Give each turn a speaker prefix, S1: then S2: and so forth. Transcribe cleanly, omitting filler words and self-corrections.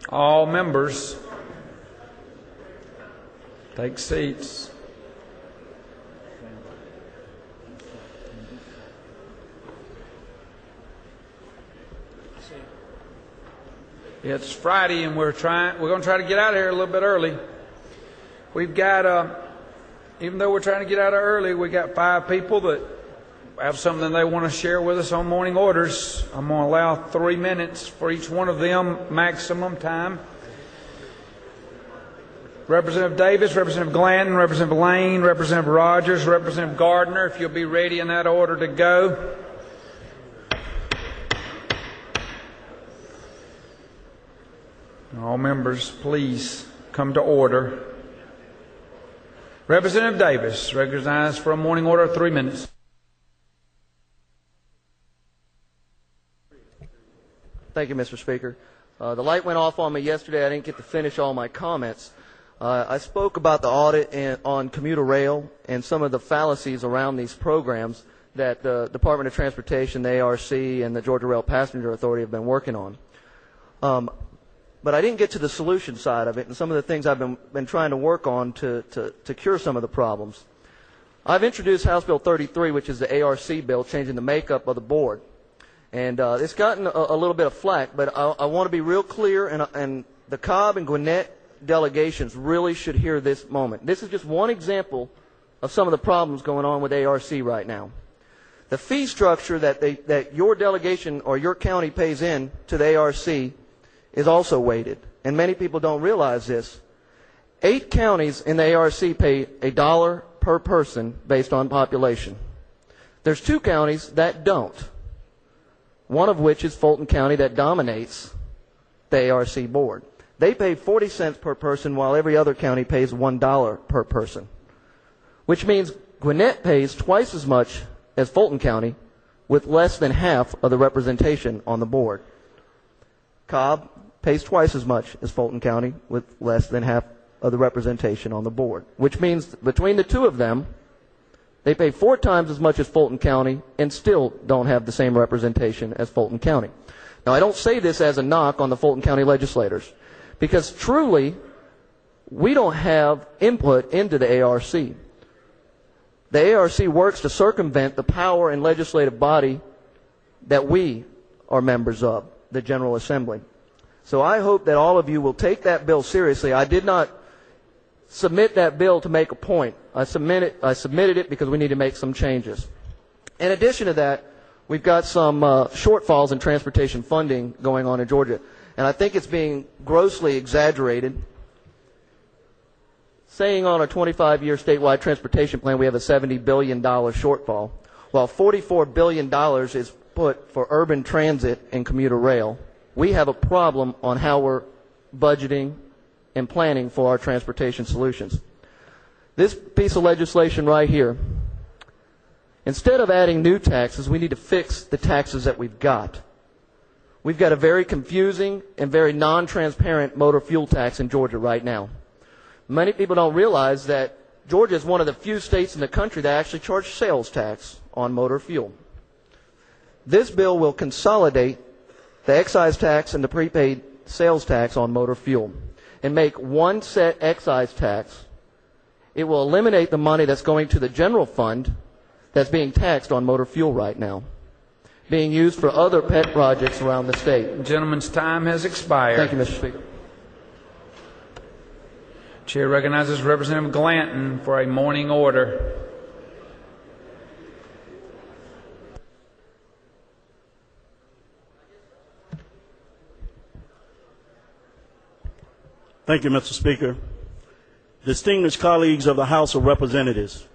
S1: All members, take seats. It's Friday, and we're going to try to get out of here a little bit early. We've got, even though we're trying to get out of early, we got 5 people that have something they want to share with us on morning orders. I'm going to allow 3 minutes for each one of them, maximum time. Representative Davis, Representative Glanton, Representative Lane, Representative Rogers, Representative Gardner, if you'll be ready in that order to go. All members, please come to order. Representative Davis, recognized for a morning order of 3 minutes.
S2: Thank you, Mr. Speaker. The light went off on me yesterday. I didn't get to finish all my comments. I spoke about the audit on commuter rail and some of the fallacies around these programs that the Department of Transportation, the ARC, and the Georgia Rail Passenger Authority have been working on. But I didn't get to the solution side of it and some of the things I've been trying to work on to cure some of the problems. I've introduced House Bill 33, which is the ARC bill, changing the makeup of the board. And it's gotten a little bit of flack, but I want to be real clear, and the Cobb and Gwinnett delegations really should hear this moment. This is just one example of some of the problems going on with ARC right now. The fee structure that your delegation or your county pays in to the ARC is also weighted, and many people don't realize this. 8 counties in the ARC pay $1 per person based on population. There's 2 counties that don't. One of which is Fulton County, that dominates the ARC board. They pay 40 cents per person, while every other county pays $1 per person, which means Gwinnett pays twice as much as Fulton County with less than half of the representation on the board. Cobb pays twice as much as Fulton County with less than half of the representation on the board, which means between the 2 of them, they pay 4 times as much as Fulton County and still don't have the same representation as Fulton County. Now, I don't say this as a knock on the Fulton County legislators, because truly, we don't have input into the ARC. The ARC works to circumvent the power and legislative body that we are members of, the General Assembly. So I hope that all of you will take that bill seriously. I did not submit that bill to make a point. I submitted it because we need to make some changes. In addition to that, we've got some shortfalls in transportation funding going on in Georgia, and I think it's being grossly exaggerated. Saying on a 25-year statewide transportation plan we have a $70 billion shortfall, while $44 billion is put for urban transit and commuter rail. We have a problem on how we're budgeting and planning for our transportation solutions. This piece of legislation right here, instead of adding new taxes, we need to fix the taxes that we've got. We've got a very confusing and very non-transparent motor fuel tax in Georgia right now. Many people don't realize that Georgia is one of the few states in the country that actually charge sales tax on motor fuel. This bill will consolidate the excise tax and the prepaid sales tax on motor fuel and make one set excise tax. It will eliminate the money that's going to the general fund that's being taxed on motor fuel right now, being used for other pet projects around the state.
S1: The gentleman's time has expired.
S2: Thank you, Mr. Speaker.
S1: Chair recognizes Representative Glanton for a morning order.
S3: Thank you, Mr. Speaker. Distinguished colleagues of the House of Representatives,